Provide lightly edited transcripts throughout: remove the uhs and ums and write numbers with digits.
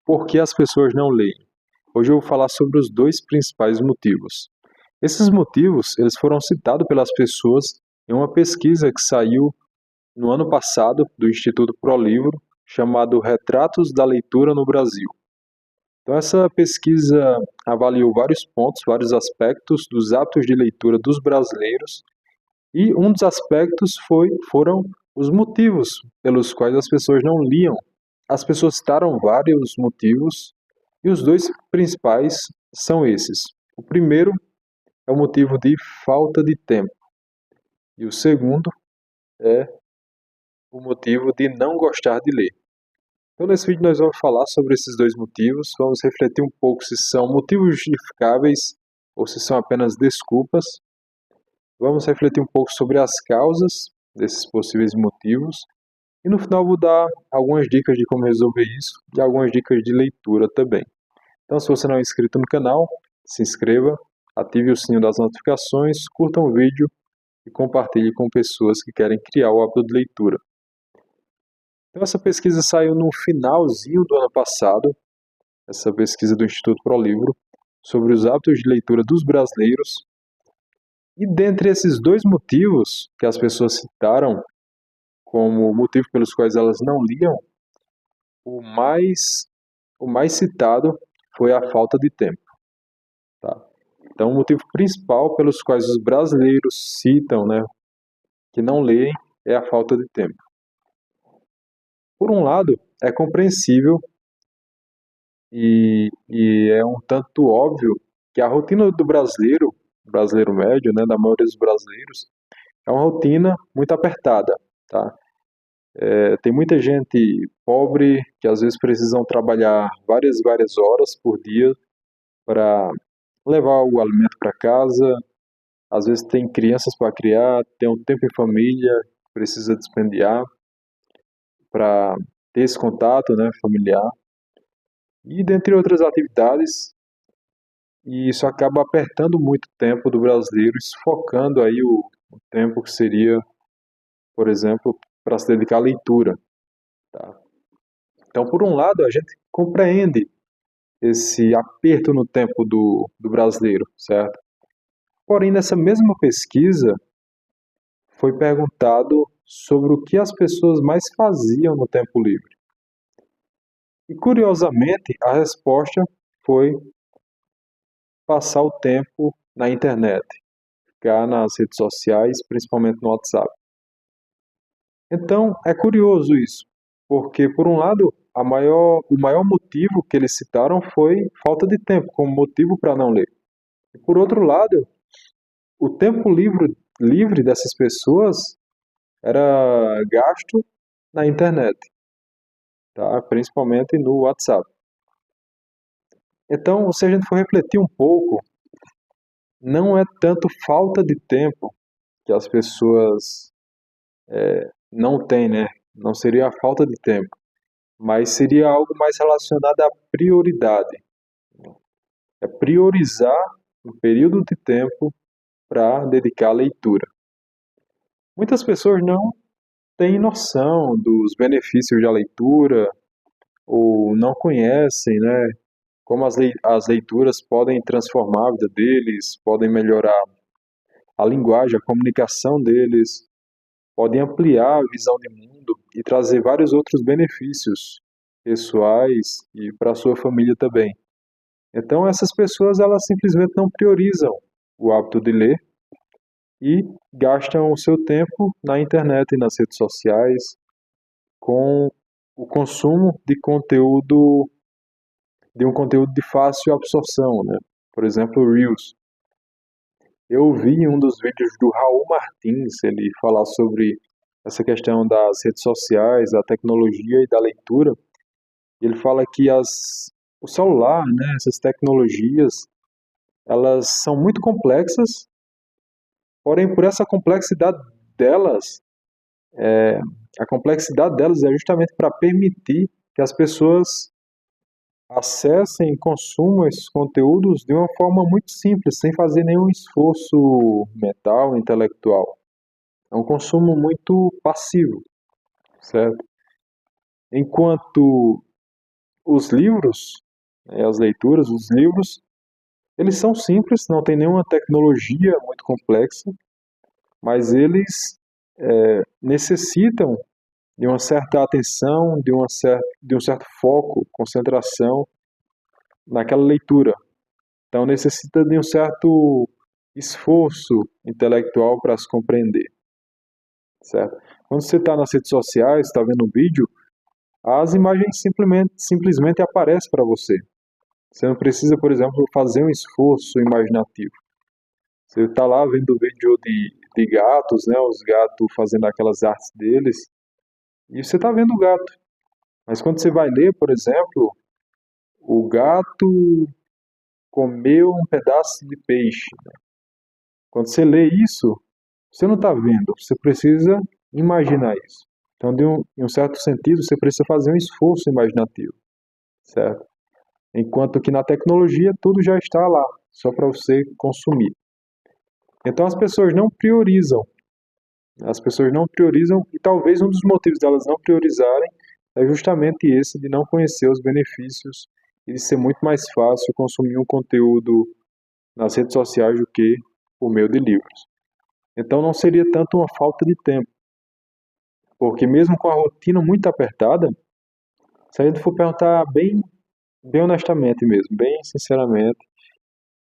Por que as pessoas não leem? Hoje eu vou falar sobre os dois principais motivos. Esses motivos, eles foram citados pelas pessoas em uma pesquisa que saiu no ano passado do Instituto ProLivro, chamado Retratos da Leitura no Brasil. Então essa pesquisa avaliou vários pontos, vários aspectos dos hábitos de leitura dos brasileiros, e um dos aspectos foram os motivos pelos quais as pessoas não liam. As pessoas citaram vários motivos, e os dois principais são esses. O primeiro é o motivo de falta de tempo, e o segundo é o motivo de não gostar de ler. Então, nesse vídeo nós vamos falar sobre esses dois motivos, vamos refletir um pouco se são motivos justificáveis ou se são apenas desculpas. Vamos refletir um pouco sobre as causas desses possíveis motivos e no final vou dar algumas dicas de como resolver isso e algumas dicas de leitura também. Então, se você não é inscrito no canal, se inscreva, ative o sininho das notificações, curta o vídeo e compartilhe com pessoas que querem criar o hábito de leitura. Então, essa pesquisa saiu no finalzinho do ano passado, essa pesquisa do Instituto ProLivro, sobre os hábitos de leitura dos brasileiros. E dentre esses dois motivos que as pessoas citaram como motivo pelos quais elas não liam, o mais citado foi a falta de tempo. Tá? Então, o motivo principal pelos quais os brasileiros citam, que não leem é a falta de tempo. Por um lado, é compreensível e é um tanto óbvio que a rotina do brasileiro médio, da maioria dos brasileiros, é uma rotina muito apertada, tá? Tem muita gente pobre que às vezes precisam trabalhar várias horas por dia para levar o alimento para casa. Às vezes tem crianças para criar, tem um tempo em família, precisa dispendiar para ter esse contato, familiar. E dentre outras atividades, e isso acaba apertando muito o tempo do brasileiro, sufocando aí o tempo que seria, por exemplo, para se dedicar à leitura. Tá? Então, por um lado, a gente compreende esse aperto no tempo do brasileiro, certo? Porém, nessa mesma pesquisa, foi perguntado sobre o que as pessoas mais faziam no tempo livre. E, curiosamente, a resposta foi passar o tempo na internet, ficar nas redes sociais, principalmente no WhatsApp. Então, é curioso isso, porque, por um lado, o maior motivo que eles citaram foi falta de tempo, como motivo para não ler. E, por outro lado, o tempo livre dessas pessoas era gasto na internet, tá? Principalmente no WhatsApp. Então, se a gente for refletir um pouco, não é tanto falta de tempo que as pessoas não têm, né? Não seria a falta de tempo, mas seria algo mais relacionado à prioridade. É priorizar um período de tempo para dedicar à leitura. Muitas pessoas não têm noção dos benefícios da leitura ou não conhecem, como as leituras podem transformar a vida deles, podem melhorar a linguagem, a comunicação deles, podem ampliar a visão de mundo e trazer vários outros benefícios pessoais e para a sua família também. Então essas pessoas elas simplesmente não priorizam o hábito de ler e gastam o seu tempo na internet e nas redes sociais com o consumo de um conteúdo de fácil absorção, Por exemplo, Reels. Eu vi em um dos vídeos do Raul Martins, ele falar sobre essa questão das redes sociais, da tecnologia e da leitura. Ele fala que o celular, essas tecnologias, elas são muito complexas, porém por essa complexidade delas, a complexidade delas é justamente para permitir que as pessoas acessem e consumam esses conteúdos de uma forma muito simples, sem fazer nenhum esforço mental, intelectual. É um consumo muito passivo, certo? Enquanto os livros, as leituras, os livros, eles são simples, não tem nenhuma tecnologia muito complexa, mas eles necessitam de uma certa atenção, de um certo foco, concentração naquela leitura. Então necessita de um certo esforço intelectual para se compreender, certo? Quando você está nas redes sociais, está vendo um vídeo, as imagens simplesmente aparecem para você. Você não precisa, por exemplo, fazer um esforço imaginativo. Você está lá vendo vídeo de gatos, né? Os gatos fazendo aquelas artes deles, e você está vendo o gato. Mas quando você vai ler, por exemplo, o gato comeu um pedaço de peixe. Quando você lê isso, você não está vendo, você precisa imaginar isso. Então, em um certo sentido, você precisa fazer um esforço imaginativo, certo? Enquanto que na tecnologia tudo já está lá, só para você consumir. Então as pessoas não priorizam. As pessoas não priorizam e talvez um dos motivos delas não priorizarem é justamente esse de não conhecer os benefícios e de ser muito mais fácil consumir um conteúdo nas redes sociais do que por meio de livros. Então não seria tanto uma falta de tempo, porque mesmo com a rotina muito apertada, se a gente for perguntar bem honestamente mesmo, bem sinceramente,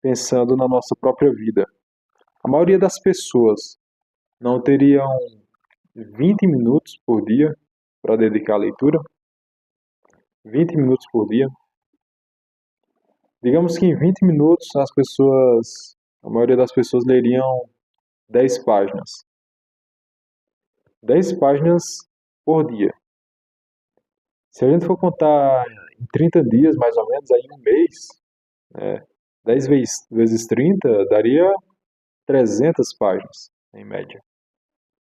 pensando na nossa própria vida, a maioria das pessoas não teriam 20 minutos por dia para dedicar à leitura? 20 minutos por dia? Digamos que em 20 minutos a maioria das pessoas leriam 10 páginas. 10 páginas por dia. Se a gente for contar em 30 dias, mais ou menos, aí um mês, 10 vezes 30 daria 300 páginas, em média.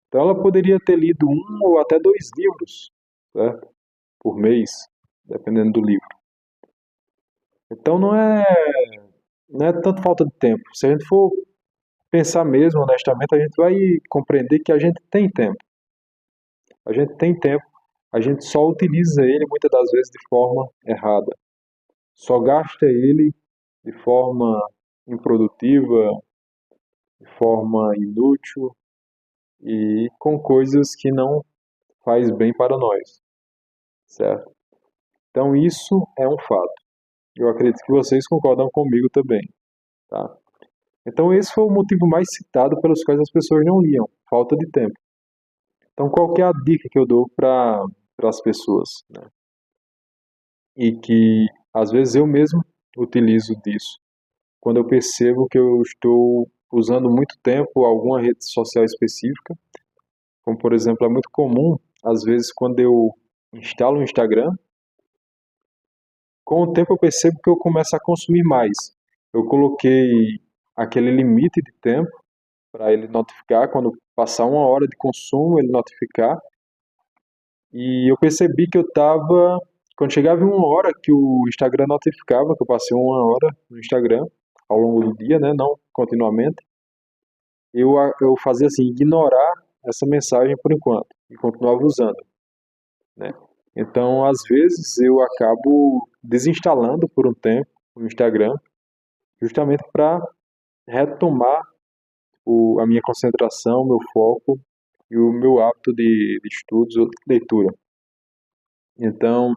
Então ela poderia ter lido um ou até dois livros, certo? Por mês, dependendo do livro. Então não é tanto falta de tempo. Se a gente for pensar mesmo, honestamente, a gente vai compreender que a gente tem tempo. A gente tem tempo, a gente só utiliza ele muitas das vezes de forma errada. Só gasta ele de forma improdutiva, de forma inútil e com coisas que não faz bem para nós, certo? Então isso é um fato. Eu acredito que vocês concordam comigo também, tá? Então esse foi o motivo mais citado pelos quais as pessoas não liam, falta de tempo. Então qual que é a dica que eu dou para as pessoas, né? E que às vezes eu mesmo utilizo disso. Quando eu percebo que eu estou usando muito tempo alguma rede social específica, como por exemplo, é muito comum, às vezes quando eu instalo o Instagram, com o tempo eu percebo que eu começo a consumir mais. Eu coloquei aquele limite de tempo para ele notificar, quando passar uma hora de consumo, ele notificar. E eu percebi que eu estava, quando chegava em uma hora que o Instagram notificava, que eu passei uma hora no Instagram, ao longo do dia, né, não continuamente, eu fazia assim, ignorar essa mensagem por enquanto, e continuava usando, né. Então, às vezes, eu acabo desinstalando por um tempo o Instagram, justamente para retomar a minha concentração, o meu foco e o meu hábito de estudos ou leitura. Então,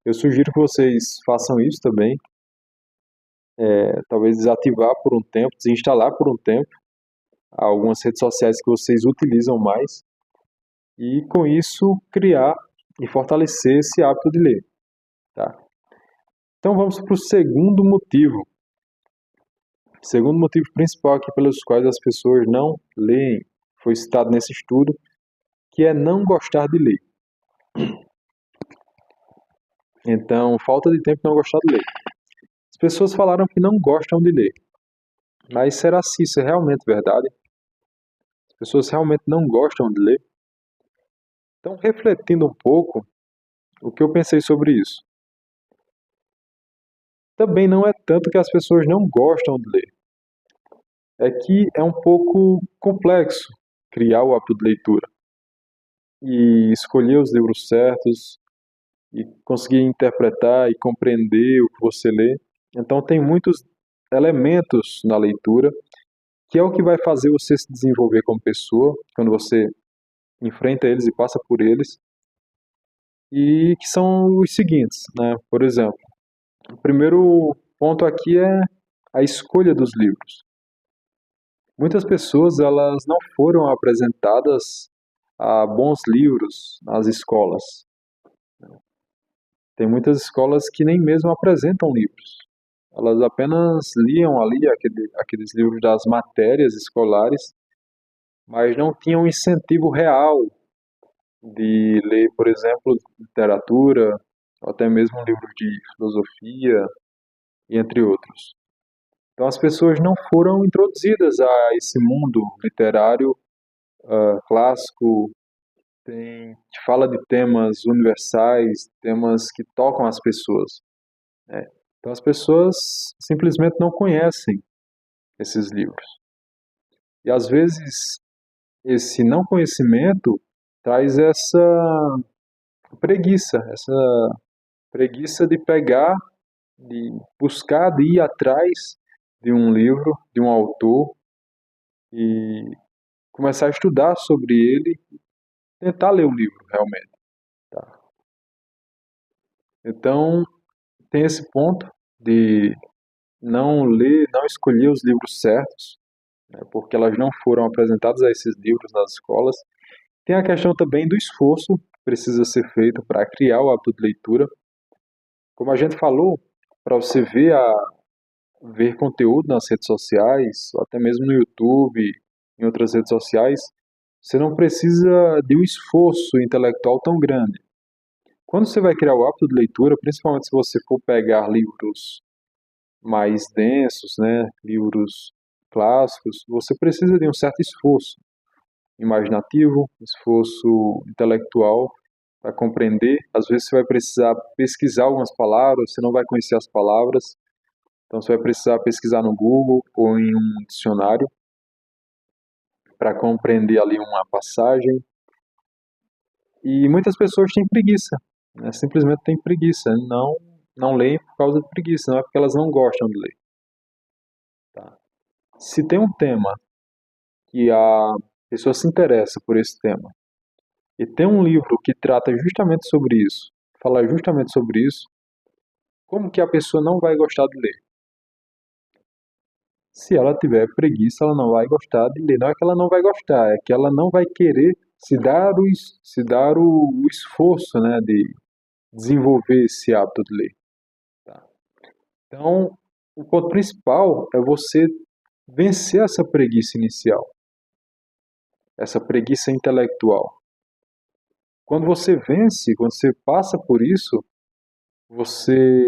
eu sugiro que vocês façam isso também, talvez desativar por um tempo, desinstalar por um tempo algumas redes sociais que vocês utilizam mais e, com isso, criar e fortalecer esse hábito de ler, tá? Então, vamos para o segundo motivo. O segundo motivo principal aqui pelos quais as pessoas não leem, foi citado nesse estudo, que é não gostar de ler. Então, falta de tempo e não gostar de ler. As pessoas falaram que não gostam de ler. Mas será se isso é realmente verdade? As pessoas realmente não gostam de ler? Então, refletindo um pouco, o que eu pensei sobre isso? Também não é tanto que as pessoas não gostam de ler. É que é um pouco complexo criar o hábito de leitura e escolher os livros certos e conseguir interpretar e compreender o que você lê. Então, tem muitos elementos na leitura que é o que vai fazer você se desenvolver como pessoa, quando você enfrenta eles e passa por eles, e que são os seguintes, né? Por exemplo, o primeiro ponto aqui é a escolha dos livros. Muitas pessoas elas não foram apresentadas a bons livros nas escolas. Tem muitas escolas que nem mesmo apresentam livros. Elas apenas liam ali aqueles livros das matérias escolares, mas não tinham um incentivo real de ler, por exemplo, literatura, ou até mesmo um livro de filosofia, entre outros. Então as pessoas não foram introduzidas a esse mundo literário clássico, que fala de temas universais, temas que tocam as pessoas, né? Então as pessoas simplesmente não conhecem esses livros. E às vezes esse não conhecimento traz essa preguiça de pegar, de buscar, de ir atrás de um livro, de um autor e começar a estudar sobre ele, tentar ler o livro realmente, tá? Então, tem esse ponto de não ler, não escolher os livros certos, né, porque elas não foram apresentadas a esses livros nas escolas. Tem a questão também do esforço que precisa ser feito para criar o hábito de leitura. Como a gente falou, para você ver conteúdo nas redes sociais, ou até mesmo no YouTube, em outras redes sociais, você não precisa de um esforço intelectual tão grande. Quando você vai criar o hábito de leitura, principalmente se você for pegar livros mais densos, né, livros clássicos, você precisa de um certo esforço imaginativo, esforço intelectual para compreender. Às vezes você vai precisar pesquisar algumas palavras, você não vai conhecer as palavras, então você vai precisar pesquisar no Google ou em um dicionário para compreender ali uma passagem. E muitas pessoas têm preguiça, né? Simplesmente têm preguiça, não leem por causa de preguiça, não é porque elas não gostam de ler, tá? Se tem um tema que a pessoa se interessa por esse tema e tem um livro que trata justamente sobre isso, fala justamente sobre isso, como que a pessoa não vai gostar de ler? Se ela tiver preguiça, ela não vai gostar de ler. Não é que ela não vai gostar, é que ela não vai querer se dar o esforço, né, de desenvolver esse hábito de ler, tá? Então, o ponto principal é você vencer essa preguiça inicial, essa preguiça intelectual. Quando você vence, quando você passa por isso, você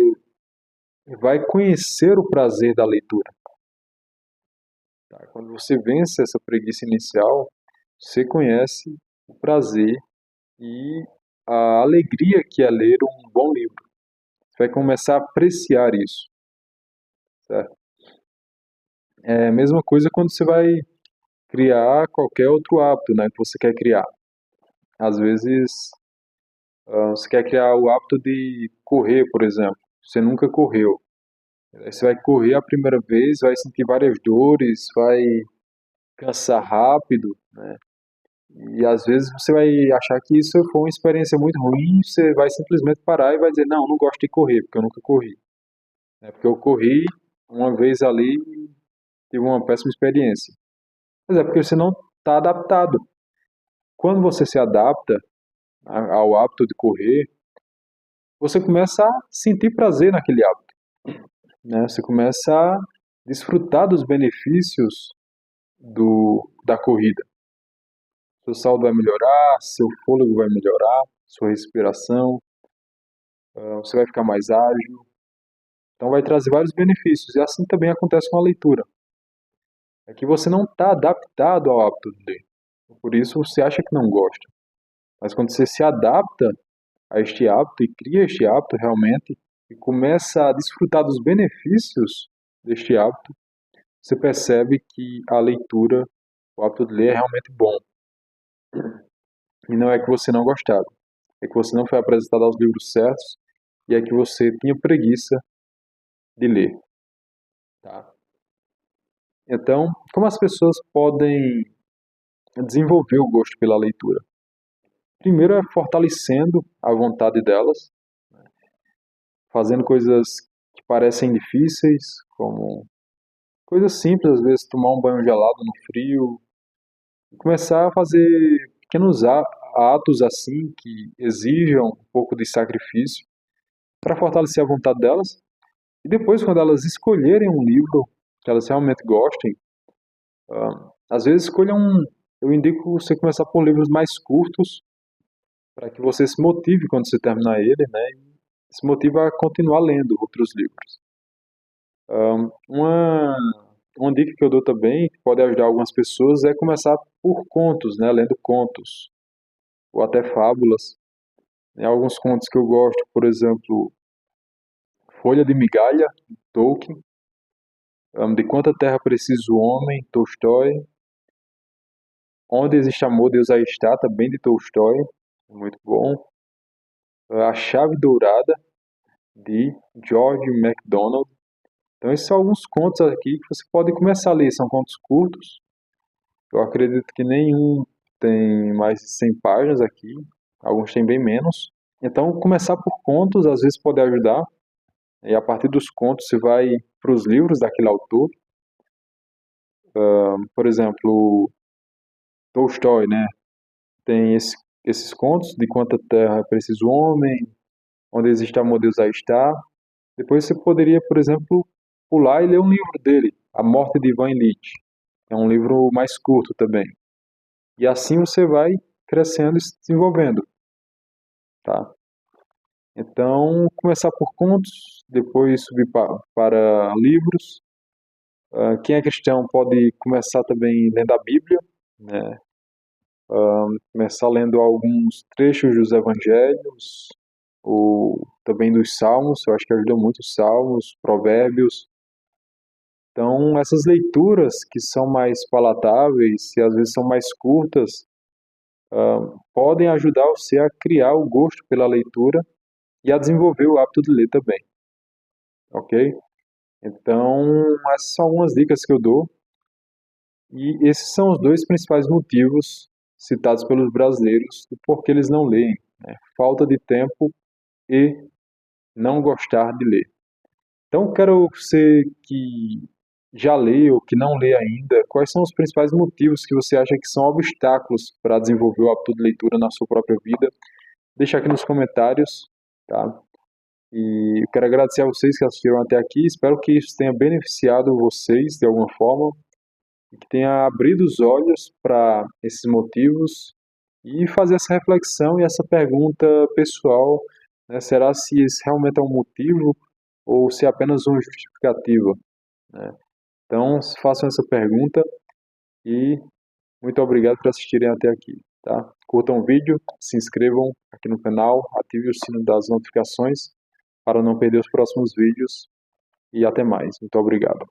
vai conhecer o prazer da leitura, tá? Quando você vence essa preguiça inicial, você conhece o prazer e a alegria que é ler um bom livro. Você vai começar a apreciar isso, certo? É a mesma coisa quando você vai criar qualquer outro hábito, né, que você quer criar. Às vezes, você quer criar o hábito de correr, por exemplo. Você nunca correu. Aí você vai correr a primeira vez, vai sentir várias dores, vai cansar rápido, né? E às vezes você vai achar que isso foi uma experiência muito ruim, você vai simplesmente parar e vai dizer, não, não gosto de correr, porque eu nunca corri. É porque eu corri uma vez ali e tive uma péssima experiência. Mas é porque você não está adaptado. Quando você se adapta ao hábito de correr, você começa a sentir prazer naquele hábito, né? Você começa a desfrutar dos benefícios da corrida. Seu saldo vai melhorar, seu fôlego vai melhorar, sua respiração, você vai ficar mais ágil. Então vai trazer vários benefícios. E assim também acontece com a leitura. É que você não está adaptado ao hábito de ler. Por isso você acha que não gosta. Mas quando você se adapta a este hábito e cria este hábito realmente e começa a desfrutar dos benefícios deste hábito, você percebe que a leitura, o hábito de ler é realmente bom. E não é que você não gostava, é que você não foi apresentado aos livros certos e é que você tinha preguiça de ler, tá? Então, como as pessoas podem desenvolver o gosto pela leitura? Primeiro é fortalecendo a vontade delas, fazendo coisas que parecem difíceis, como coisas simples, às vezes tomar um banho gelado no frio, e começar a fazer pequenos atos assim que exijam um pouco de sacrifício para fortalecer a vontade delas. E depois, quando elas escolherem um livro que elas realmente gostem, às vezes escolham eu indico você começar por livros mais curtos, para que você se motive quando você terminar ele, né? E se motive a continuar lendo outros livros. Uma, uma dica que eu dou também, que pode ajudar algumas pessoas, é começar por contos, né? Lendo contos, ou até fábulas. Tem alguns contos que eu gosto, por exemplo, Folha de Migalha, Tolkien, De Quanta Terra Precisa o Homem, Tolstói, Onde Existe Amor, Deus aí está, também de Tolstói, muito bom. A Chave Dourada, de George MacDonald. Então, esses são alguns contos aqui que você pode começar a ler. São contos curtos. Eu acredito que nenhum tem mais de 100 páginas aqui. Alguns têm bem menos. Então, começar por contos às vezes pode ajudar. E a partir dos contos você vai para os livros daquele autor. Por exemplo, Tolstói, né? Tem esses contos, De Quanta Terra Precisa o Homem, Onde Existe Amor, Deus aí está. Depois você poderia, por exemplo, pular e ler um livro dele, A Morte de Ivan Ilitch. É um livro mais curto também. E assim você vai crescendo e se desenvolvendo, tá? Então, começar por contos, depois subir para livros. Quem é cristão pode começar também lendo a Bíblia, né? Começar lendo alguns trechos dos evangelhos, ou também dos salmos, eu acho que ajuda muito os salmos, provérbios. Então, essas leituras que são mais palatáveis e às vezes são mais curtas, podem ajudar você a criar o gosto pela leitura e a desenvolver o hábito de ler também, ok? Então, essas são algumas dicas que eu dou e esses são os dois principais motivos citados pelos brasileiros do porquê eles não leem, né? Falta de tempo e não gostar de ler. Então, quero você que já lê ou que não lê ainda, quais são os principais motivos que você acha que são obstáculos para desenvolver o hábito de leitura na sua própria vida? Deixa aqui nos comentários, tá? E eu quero agradecer a vocês que assistiram até aqui. Espero que isso tenha beneficiado vocês de alguma forma e que tenha abrido os olhos para esses motivos e fazer essa reflexão e essa pergunta pessoal, né? Será se esse realmente é um motivo ou se é apenas uma justificativa, né? Então, façam essa pergunta e muito obrigado por assistirem até aqui, tá? Curtam o vídeo, se inscrevam aqui no canal, ativem o sino das notificações para não perder os próximos vídeos e até mais. Muito obrigado.